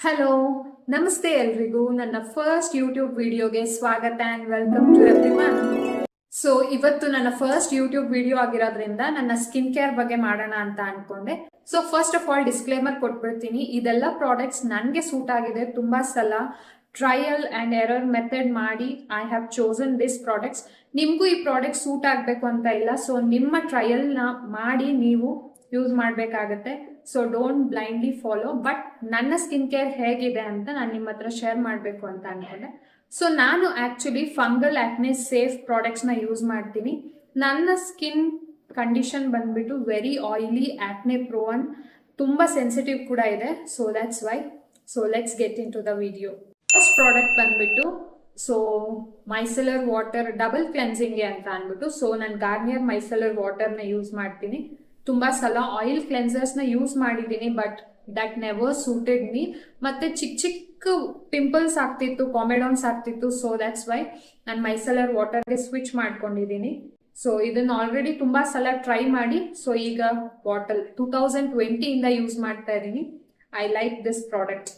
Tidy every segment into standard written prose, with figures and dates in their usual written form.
Hello, ನಮಸ್ತೆ ಎಲ್ರಿಗೂ. ನನ್ನ ಫಸ್ಟ್ ಯೂಟ್ಯೂಬ್ ವಿಡಿಯೋಗೆ ಸ್ವಾಗತ and welcome to everyone. So ಇವತ್ತು ನನ್ನ ಫಸ್ಟ್ ಯೂಟ್ಯೂಬ್ ವಿಡಿಯೋ ಆಗಿರೋದ್ರಿಂದ ನನ್ನ ಸ್ಕಿನ್ ಕೇರ್ ಬಗ್ಗೆ ಮಾಡೋಣ ಅಂತ ಅನ್ಕೊಂಡೆ. So first of all disclaimer ಕೊಟ್ಬಿಡ್ತೀನಿ, ಇದೆಲ್ಲ ಪ್ರಾಡಕ್ಟ್ಸ್ ನನಗೆ ಸೂಟ್ ಆಗಿದೆ. ತುಂಬಾ ಸಲ ಟ್ರಯಲ್ ಆ್ಯಂಡ್ ಎರರ್ ಮೆಥಡ್ ಮಾಡಿ I have chosen this products. ನಿಮಗೂ ಈ ಪ್ರಾಡಕ್ಟ್ ಸೂಟ್ ಆಗಬೇಕು ಅಂತ ಇಲ್ಲ. ಸೊ ನಿಮ್ಮ ಟ್ರಯಲ್ನ ಮಾಡಿ ನೀವು ಯೂಸ್ ಮಾಡಬೇಕಾಗತ್ತೆ. So don't blindly follow. But ನನ್ನ ಸ್ಕಿನ್ ಕೇರ್ ಹೇಗಿದೆ ಅಂತ ನಾನು ನಿಮ್ಮ ಹತ್ರ ಶೇರ್ ಮಾಡಬೇಕು ಅಂತ ಅನ್ಕೊಂಡೆ. ಸೊ ನಾನು ಆ್ಯಕ್ಚುಲಿ ಫಂಗಲ್ ಆಕ್ನೆ ಸೇಫ್ ಪ್ರಾಡಕ್ಟ್ಸ್ನ ಯೂಸ್ ಮಾಡ್ತೀನಿ. ನನ್ನ ಸ್ಕಿನ್ ಕಂಡೀಷನ್ ಬಂದ್ಬಿಟ್ಟು ವೆರಿ ಆಯಿಲಿ, ಆಕ್ನೆ ಪ್ರೋನ್, ತುಂಬ ಸೆನ್ಸಿಟಿವ್ ಕೂಡ ಇದೆ. So that's why. So let's get in to the video. First product ಬಂದ್ಬಿಟ್ಟು ಮೈಸೆಲರ್ ವಾಟರ್ ಡಬಲ್ ಕ್ಲೆನ್ಸಿಂಗ್ಗೆ ಅಂತ ಅಂದ್ಬಿಟ್ಟು. ಸೊ ನಾನು ಗಾರ್ನಿಯರ್ ಮೈಸೆಲರ್ ವಾಟರ್ನ ಯೂಸ್ ಮಾಡ್ತೀನಿ. ತುಂಬ ಸಲ ಆಯಿಲ್ ಕ್ಲೆನ್ಸರ್ಸ್ನ ಯೂಸ್ ಮಾಡಿದ್ದೀನಿ, but that never suited me. ಮತ್ತೆ ಚಿಕ್ಕ ಚಿಕ್ಕ ಪಿಂಪಲ್ಸ್ ಆಗ್ತಿತ್ತು, ಕಾಮೆಡಾನ್ಸ್ ಆಗ್ತಿತ್ತು. ಸೊ ದ್ಯಾಟ್ಸ್ ವೈ ನಾನು ಮೈಸೆಲರ್ ವಾಟರ್ಗೆ ಸ್ವಿಚ್ ಮಾಡ್ಕೊಂಡಿದ್ದೀನಿ. ಸೊ ಇದನ್ನ ಆಲ್ರೆಡಿ ತುಂಬ ಸಲ ಟ್ರೈ ಮಾಡಿ, ಸೊ ಈಗ ಬಾಟಲ್ 2020 ಯೂಸ್ ಮಾಡ್ತಾ ಇದ್ದೀನಿ. I like this product.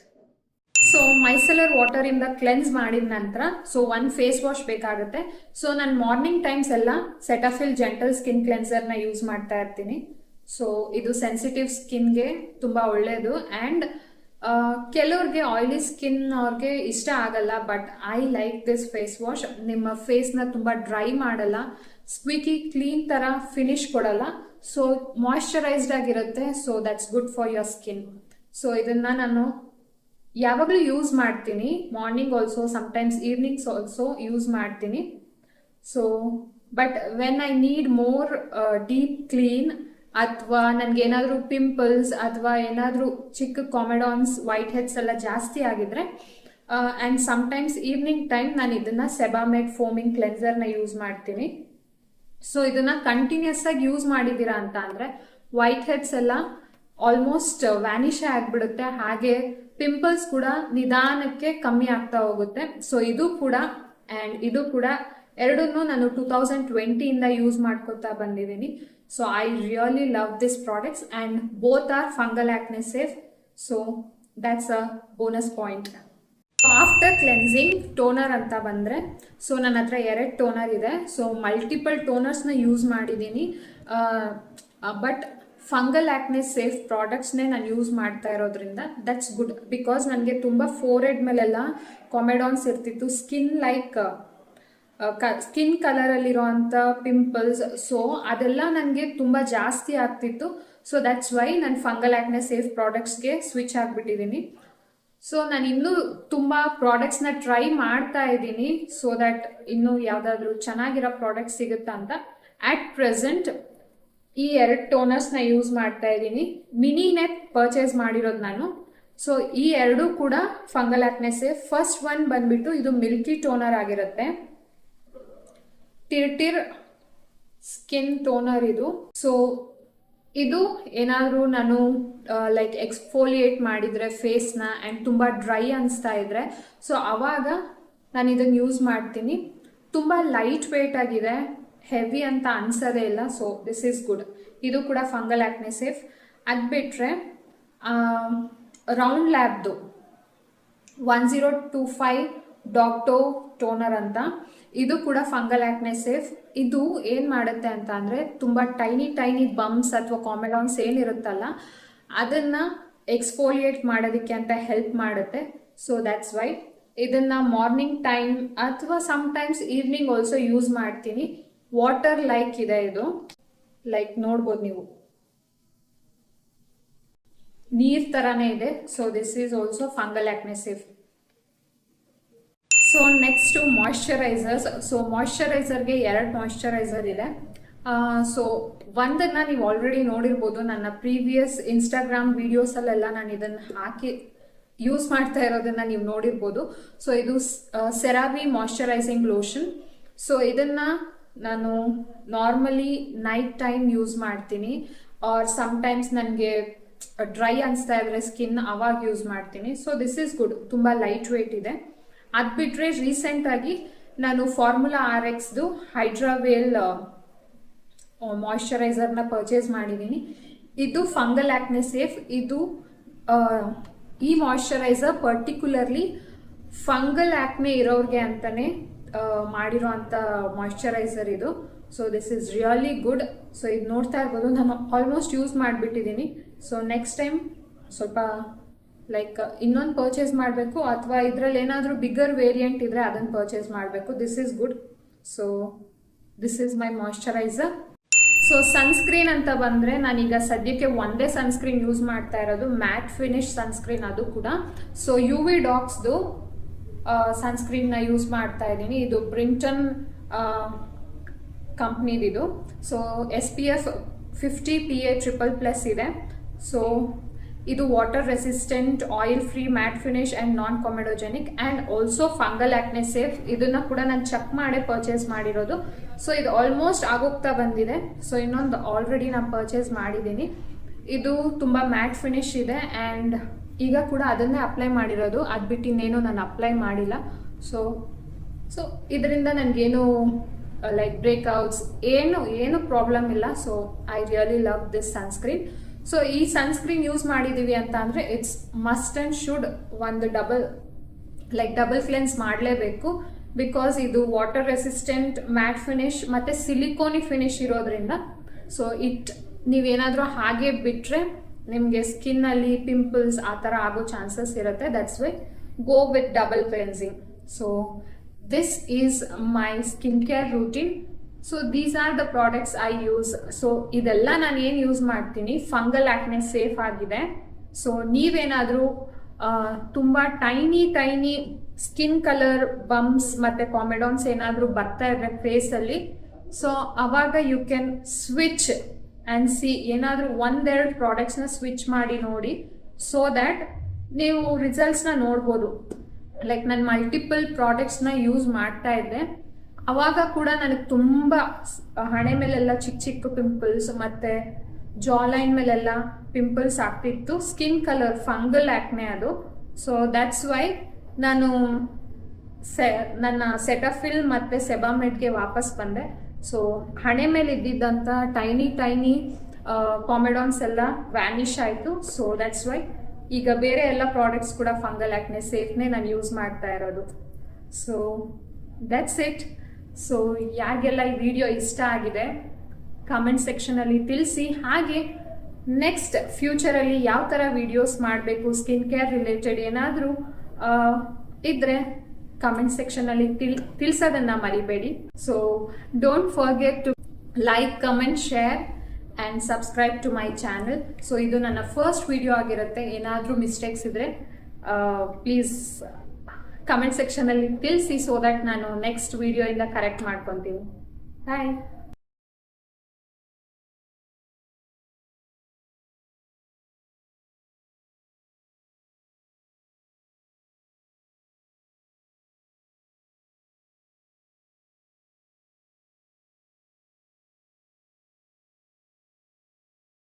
So micellar water ಇಂದ ಕ್ಲೆನ್ಸ್ ಮಾಡಿದ ನಂತರ ಸೊ ಒಂದು ಫೇಸ್ ವಾಶ್ ಬೇಕಾಗುತ್ತೆ. ಸೊ ನಾನು ಮಾರ್ನಿಂಗ್ ಟೈಮ್ಸ್ ಎಲ್ಲ ಸೆಟಫಿಲ್ ಜೆಂಟಲ್ ಸ್ಕಿನ್ ಕ್ಲೆನ್ಸರ್ನ ಯೂಸ್ ಮಾಡ್ತಾ ಇರ್ತೀನಿ. ಸೊ ಇದು ಸೆನ್ಸಿಟಿವ್ ಸ್ಕಿನ್ಗೆ ತುಂಬ ಒಳ್ಳೆಯದು. ಆ್ಯಂಡ್ ಕೆಲವ್ರಿಗೆ ಆಯಿಲಿ ಸ್ಕಿನ್ ಅವ್ರಿಗೆ ಇಷ್ಟ ಆಗಲ್ಲ, but I like this face wash. ನಿಮ್ಮ ಫೇಸ್ನ ತುಂಬ ಡ್ರೈ ಮಾಡಲ್ಲ, ಸ್ಕ್ವಿಕಿ ಕ್ಲೀನ್ ಥರ ಫಿನಿಶ್ ಕೊಡಲ್ಲ. ಸೊ ಮಾಯ್ಶ್ಚರೈಸ್ಡ್ ಆಗಿರುತ್ತೆ. So that's good for your skin. So ಇದನ್ನು ನಾನು ಯಾವಾಗಲೂ ಯೂಸ್ ಮಾಡ್ತೀನಿ. Morning also, sometimes evenings also use ಮಾಡ್ತೀನಿ. So but when I need more deep clean, ಅಥವಾ ನನಗೇನಾದರೂ ಪಿಂಪಲ್ಸ್ ಅಥವಾ ಏನಾದರೂ ಚಿಕ್ಕ ಕಾಮೆಡಾನ್ಸ್, ವೈಟ್ ಹೆಡ್ಸ್ ಎಲ್ಲ ಜಾಸ್ತಿ ಆಗಿದ್ರೆ, ಆ್ಯಂಡ್ ಸಮ್ಟೈಮ್ಸ್ ಈವ್ನಿಂಗ್ ಟೈಮ್ ನಾನು ಇದನ್ನು ಸೆಬಾಮೆಡ್ ಫೋಮಿಂಗ್ ಕ್ಲೆನ್ಸರ್ನ ಯೂಸ್ ಮಾಡ್ತೀನಿ. ಸೊ ಇದನ್ನು ಕಂಟಿನ್ಯೂಸ್ ಆಗಿ ಯೂಸ್ ಮಾಡಿದ್ದೀರಾ ಅಂತ ಅಂದರೆ ವೈಟ್ ಹೆಡ್ಸ್ ಎಲ್ಲ ಆಲ್ಮೋಸ್ಟ್ ವ್ಯಾನಿಶ್ ಆಗಿಬಿಡುತ್ತೆ. ಹಾಗೆ ಪಿಂಪಲ್ಸ್ ಕೂಡ ನಿಧಾನಕ್ಕೆ ಕಮ್ಮಿ ಆಗ್ತಾ ಹೋಗುತ್ತೆ. ಸೊ ಇದು ಕೂಡ ಆ್ಯಂಡ್ ಇದು ಕೂಡ ಎರಡನ್ನೂ ನಾನು 2020 ಯೂಸ್ ಮಾಡ್ಕೊತಾ ಬಂದಿದ್ದೀನಿ. So I really love this products and both are fungal acne safe. So that's a bonus point. After cleansing toner ಅಂತ ಬಂದರೆ, ಸೊ ನನ್ನ ಹತ್ರ 2 ಟೋನರ್ ಇದೆ. ಸೊ ಮಲ್ಟಿಪಲ್ ಟೋನರ್ಸ್ನ ಯೂಸ್ ಮಾಡಿದ್ದೀನಿ, ಬಟ್ ಫಂಗಲ್ ಆಕ್ನೆ ಸೇಫ್ ಪ್ರಾಡಕ್ಟ್ಸ್ನೇ ನಾನು ಯೂಸ್ ಮಾಡ್ತಾ ಇರೋದ್ರಿಂದ ದಟ್ಸ್ ಗುಡ್. ಬಿಕಾಸ್ ನನಗೆ ತುಂಬ ಫೋರೆಡ್ ಮೇಲೆಲ್ಲ ಕಾಮೆಡಾನ್ಸ್ ಇರ್ತಿತ್ತು, ಸ್ಕಿನ್ ಕಲರಲ್ಲಿರೋವಂಥ ಪಿಂಪಲ್ಸ್. ಸೊ ಅದೆಲ್ಲ ನನಗೆ ತುಂಬ ಜಾಸ್ತಿ ಆಗ್ತಿತ್ತು. ಸೊ ದಟ್ಸ್ ವೈ ನಾನು ಫಂಗಲ್ ಆಕ್ನೆ ಸೇಫ್ ಪ್ರಾಡಕ್ಟ್ಸ್ಗೆ ಸ್ವಿಚ್ ಆಗಿಬಿಟ್ಟಿದ್ದೀನಿ. ಸೊ ನಾನು ಇನ್ನೂ ತುಂಬ ಪ್ರಾಡಕ್ಟ್ಸ್ನ ಟ್ರೈ ಮಾಡ್ತಾ ಇದ್ದೀನಿ, ಸೊ ದಟ್ ಇನ್ನೂ ಯಾವುದಾದ್ರೂ ಚೆನ್ನಾಗಿರೋ ಪ್ರಾಡಕ್ಟ್ಸ್ ಸಿಗುತ್ತಾ ಅಂತ. ಆಟ್ ಪ್ರೆಸೆಂಟ್ ಈ 2 ಟೋನರ್ಸ್ನ ಯೂಸ್ ಮಾಡ್ತಾ ಇದ್ದೀನಿ. ಮಿನಿನೆಟ್ ಪರ್ಚೇಸ್ ಮಾಡಿರೋದು ನಾನು. ಸೊ ಈ 2 ಕೂಡ fungal acne safe. First one ಬಂದ್ಬಿಟ್ಟು ಇದು ಮಿಲ್ಕಿ ಟೋನರ್ ಆಗಿರುತ್ತೆ, ಟಿರ್ ಸ್ಕಿನ್ ಟೋನರ್ ಇದು. ಸೊ ಇದು ಏನಾದರೂ ನಾನು ಲೈಕ್ ಎಕ್ಸ್ಫೋಲಿಯೇಟ್ ಮಾಡಿದರೆ ಫೇಸ್ನ ಆ್ಯಂಡ್ ತುಂಬ ಡ್ರೈ ಅನಿಸ್ತಾ ಇದ್ರೆ, ಸೊ ಆವಾಗ ನಾನು ಇದನ್ನು ಯೂಸ್ ಮಾಡ್ತೀನಿ. ತುಂಬ ಲೈಟ್ ವೇಟ್ ಆಗಿದೆ, ಹೆವಿ ಅಂತ ಅನ್ಸೋದೇ ಇಲ್ಲ. So this is good. ಇದು ಕೂಡ ಫಂಗಲ್ ಆಕ್ನೆ ಸೇಫ್. ಅದು ಬಿಟ್ಟರೆ ರೌಂಡ್ ಲ್ಯಾಬ್ದು 1025 ಡಾಕ್ಟೋ ಟೋನರ್ ಅಂತ, ಇದು ಕೂಡ ಫಂಗಲ್ ಆಕ್ನೆ ಸೇಫ್. ಇದು ಏನು ಮಾಡುತ್ತೆ ಅಂತ ಅಂದರೆ ತುಂಬ ಟೈನಿ ಬಂಪ್ಸ್ ಅಥವಾ ಕಾಮೆಡಾನ್ಸ್ ಏನಿರುತ್ತಲ್ಲ ಅದನ್ನು ಎಕ್ಸ್ಫೋಲಿಯೇಟ್ ಮಾಡೋದಕ್ಕೆ ಅಂತ ಹೆಲ್ಪ್ ಮಾಡುತ್ತೆ. ಸೊ ದ್ಯಾಟ್ಸ್ ವೈ ಇದನ್ನು ಮಾರ್ನಿಂಗ್ ಟೈಮ್ ಅಥವಾ ಸಮ್ಟೈಮ್ಸ್ ಈವ್ನಿಂಗ್ ಆಲ್ಸೋ ಯೂಸ್ ಮಾಡ್ತೀನಿ. ವಾಟರ್ ಲೈಕ್ ಇದೆ ಇದು, ಲೈಕ್ ನೋಡ್ಬೋದು ನೀವು, ನೀರ್ ತರಾನೇ ಇದೆ. So this is also fungal acne safe. So next moisturisers. So ಮಾಯ್ಶ್ಚರೈಸರ್ಗೆ 2 ಮಾಯ್ಶ್ಚರೈಸರ್ ಇದೆ. ಸೊ ಒಂದನ್ನು ನೀವು ಆಲ್ರೆಡಿ ನೋಡಿರ್ಬೋದು, ನನ್ನ ಪ್ರೀವಿಯಸ್ ಇನ್ಸ್ಟಾಗ್ರಾಮ್ ವಿಡಿಯೋಸಲ್ಲೆಲ್ಲ ನಾನು ಇದನ್ನು ಹಾಕಿ ಯೂಸ್ ಮಾಡ್ತಾ ಇರೋದನ್ನು ನೀವು ನೋಡಿರ್ಬೋದು. ಸೊ ಇದು ಸೆರಾವಿ ಮಾಯ್ಶ್ಚರೈಸಿಂಗ್ ಲೋಷನ್. ಸೊ ಇದನ್ನು ನಾನು ನಾರ್ಮಲಿ ನೈಟ್ ಟೈಮ್ ಯೂಸ್ ಮಾಡ್ತೀನಿ, ಆರ್ ಸಮ್ಟೈಮ್ಸ್ ನನಗೆ ಡ್ರೈ ಅನಿಸ್ತಾ ಇದ್ರೆ ಸ್ಕಿನ್, ಅವಾಗ ಯೂಸ್ ಮಾಡ್ತೀನಿ. ಸೊ ದಿಸ್ ಈಸ್ ಗುಡ್, ತುಂಬ ಲೈಟ್ ವೇಟ್ ಇದೆ. ಅದು ಬಿಟ್ಟರೆ ರೀಸೆಂಟಾಗಿ ನಾನು ಫಾರ್ಮುಲಾ RXದು ಹೈಡ್ರಾವೇಲ್ ಮಾಯ್ಶ್ಚರೈಸರ್ನ ಪರ್ಚೇಸ್ ಮಾಡಿದ್ದೀನಿ. ಇದು ಫಂಗಲ್ ಆಕ್ನೆ ಸೇಫ್. ಇದು ಈ ಮಾಯಿಶ್ಚರೈಸರ್ ಪರ್ಟಿಕ್ಯುಲರ್ಲಿ ಫಂಗಲ್ ಆಕ್ನೆ ಇರೋರಿಗೆ ಅಂತಾನೆ ಮಾಡಿರೋ ಅಂತ ಮಾಯಿಶ್ಚರೈಸರ್ ಇದು. So this is really good. So ಇದು ನೋಡ್ತಾ ಇರ್ಬೋದು, ನಾನು ಆಲ್ಮೋಸ್ಟ್ ಯೂಸ್ ಮಾಡಿಬಿಟ್ಟಿದ್ದೀನಿ. ಸೊ ನೆಕ್ಸ್ಟ್ ಟೈಮ್ ಸ್ವಲ್ಪ ಲೈಕ್ ಇನ್ನೊಂದು ಪರ್ಚೇಸ್ ಮಾಡಬೇಕು, ಅಥವಾ ಇದರಲ್ಲಿ ಏನಾದರೂ ಬಿಗ್ಗರ್ ವೇರಿಯಂಟ್ ಇದ್ರೆ ಅದನ್ನು ಪರ್ಚೇಸ್ ಮಾಡಬೇಕು. This is good. So this is my moisturiser. So sunscreen ಅಂತ ಬಂದರೆ ನಾನೀಗ ಸದ್ಯಕ್ಕೆ ಒಂದೇ ಸನ್ಸ್ಕ್ರೀನ್ ಯೂಸ್ ಮಾಡ್ತಾ ಇರೋದು, ಮ್ಯಾಟ್ ಫಿನಿಶ್ ಸನ್ಸ್ಕ್ರೀನ್, ಅದು ಕೂಡ. ಸೊ UV ಡಾಕ್ಸ್ದು ಸನ್ಸ್ಕ್ರೀನ್ನ ಯೂಸ್ ಮಾಡ್ತಾ ಇದ್ದೀನಿ. ಇದು ಬ್ರಿಂಟನ್ ಕಂಪ್ನಿದಿದು. ಸೊ SPF 50 PA++ ಇದೆ. ಸೊ ಇದು water resistant, oil free, matte finish and non comedogenic and also fungal acne safe. ಇದನ್ನು ಕೂಡ ನಾನು ಚೆಕ್ ಮಾಡೇ ಪರ್ಚೇಸ್ ಮಾಡಿರೋದು. ಸೊ ಇದು ಆಲ್ಮೋಸ್ಟ್ ಆಗೋಗ್ತಾ ಬಂದಿದೆ. ಸೊ ಇನ್ನೊಂದು ಆಲ್ರೆಡಿ ನಾನು ಪರ್ಚೇಸ್ ಮಾಡಿದ್ದೀನಿ. ಇದು ತುಂಬ ಮ್ಯಾಟ್ ಫಿನಿಶ್ ಇದೆ ಆ್ಯಂಡ್ ಈಗ ಕೂಡ ಅದನ್ನೇ ಅಪ್ಲೈ ಮಾಡಿರೋದು. ಅದು ಬಿಟ್ಟು ಇನ್ನೇನು ನಾನು ಅಪ್ಲೈ ಮಾಡಿಲ್ಲ. ಸೊ ಇದರಿಂದ ನನಗೇನು ಲೈಕ್ ಬ್ರೇಕ್ಔಟ್ಸ್ ಏನು ಪ್ರಾಬ್ಲಮ್ ಇಲ್ಲ. So I really love this sunscreen. So ಈ ಸನ್ಸ್ಕ್ರೀನ್ ಯೂಸ್ ಮಾಡಿದ್ದೀವಿ ಅಂತ ಅಂದರೆ ಇಟ್ಸ್ ಮಸ್ಟ್ ಆ್ಯಂಡ್ ಶುಡ್ ಒಂದು ಡಬಲ್ ಕ್ಲೆನ್ಸ್ ಮಾಡಲೇಬೇಕು. ಬಿಕಾಸ್ ಇದು ವಾಟರ್ ರೆಸಿಸ್ಟೆಂಟ್, ಮ್ಯಾಟ್ ಫಿನಿಶ್ ಮತ್ತು ಸಿಲಿಕೋನಿ ಫಿನಿಶ್ ಇರೋದ್ರಿಂದ ಸೊ ನೀವೇನಾದರೂ ಹಾಗೆ ಬಿಟ್ಟರೆ ನಿಮಗೆ ಸ್ಕಿನ್ನಲ್ಲಿ ಪಿಂಪಲ್ಸ್ ಆ ಥರ ಆಗೋ ಚಾನ್ಸಸ್ ಇರುತ್ತೆ. That's why go with double cleansing. So this is my skin care routine. So these are the products I use. So ಇದೆಲ್ಲ ನಾನು ಏನು ಯೂಸ್ ಮಾಡ್ತೀನಿ, ಫಂಗಲ್ ಆಕ್ನೆ ಸೇಫ್ ಆಗಿದೆ. ಸೊ ನೀವೇನಾದರೂ ತುಂಬ ಟೈನಿ ಸ್ಕಿನ್ ಕಲರ್ ಬಂಪ್ಸ್ ಮತ್ತು ಕಾಮೆಡಾನ್ಸ್ ಏನಾದರೂ ಬರ್ತಾ ಇದ್ರೆ ಫೇಸಲ್ಲಿ, ಸೊ ಅವಾಗ you can switch and see, ಏನಾದರೂ ಒಂದೆರಡು ಪ್ರಾಡಕ್ಟ್ಸ್ನ ಸ್ವಿಚ್ ಮಾಡಿ ನೋಡಿ. ಸೊ ದ್ಯಾಟ್ ನೀವು ರಿಸಲ್ಟ್ಸ್ನ ನೋಡ್ಬೋದು. ಲೈಕ್ ನಾನು ಮಲ್ಟಿಪಲ್ ಪ್ರಾಡಕ್ಟ್ಸ್ನ ಯೂಸ್ ಮಾಡ್ತಾ ಇದ್ದೆ, ಅವಾಗ ಕೂಡ ನನಗೆ ತುಂಬ ಹಣೆ ಮೇಲೆಲ್ಲ ಚಿಕ್ಕ ಪಿಂಪಲ್ಸ್ ಮತ್ತು ಜಾಲೈನ್ ಮೇಲೆಲ್ಲ ಪಿಂಪಲ್ಸ್ ಆಗ್ತಿತ್ತು. ಸ್ಕಿನ್ ಕಲರ್ ಫಂಗಲ್ ಆಕ್ನೆ ಅದು. ಸೊ ದ್ಯಾಟ್ಸ್ ವೈ ನಾನು ನನ್ನ ಸೆಟಫಿಲ್ ಮತ್ತು ಸೆಬಾಮೆಡ್ಗೆ ವಾಪಸ್ ಬಂದೆ. ಸೊ ಹಣೆ ಮೇಲೆ ಇದ್ದಿದ್ದಂಥ ಟೈನಿ ಕಾಮೆಡಾನ್ಸ್ ಎಲ್ಲ ವ್ಯಾನಿಷ್ ಆಯಿತು. ಸೊ ದ್ಯಾಟ್ಸ್ ವೈ ಈಗ ಬೇರೆ ಎಲ್ಲ ಪ್ರಾಡಕ್ಟ್ಸ್ ಕೂಡ ಫಂಗಲ್ ಆಕ್ನೆ ಸೇಫ್ನೇ ನಾನು ಯೂಸ್ ಮಾಡ್ತಾ ಇರೋದು. So that's it. ಸೊ ಯಾರಿಗೆಲ್ಲ ಈ ವಿಡಿಯೋ ಇಷ್ಟ ಆಗಿದೆ ಕಮೆಂಟ್ ಸೆಕ್ಷನಲ್ಲಿ ತಿಳಿಸಿ. ಹಾಗೆ ನೆಕ್ಸ್ಟ್ ಫ್ಯೂಚರಲ್ಲಿ ಯಾವ ಥರ ವಿಡಿಯೋಸ್ ಮಾಡಬೇಕು, ಸ್ಕಿನ್ ಕೇರ್ ರಿಲೇಟೆಡ್ ಏನಾದರೂ ಇದ್ದರೆ ಕಮೆಂಟ್ ಸೆಕ್ಷನಲ್ಲಿ ತಿಳಿಸೋದನ್ನು ಮರಿಬೇಡಿ. So don't forget to like, comment, share and subscribe to my channel. So ಇದು ನನ್ನ ಫಸ್ಟ್ ವಿಡಿಯೋ ಆಗಿರುತ್ತೆ. ಏನಾದರೂ ಮಿಸ್ಟೇಕ್ಸ್ ಇದ್ದರೆ ಪ್ಲೀಸ್ ಕಮೆಂಟ್ ಸೆಕ್ಷನಲ್ಲಿ ತಿಳಿಸಿ. ಸೊ ದ್ಯಾಟ್ ನಾನು ನೆಕ್ಸ್ಟ್ ವಿಡಿಯೋಯಿಂದ ಕರೆಕ್ಟ್ ಮಾಡ್ಕೊತೀನಿ. ಬಾಯ್.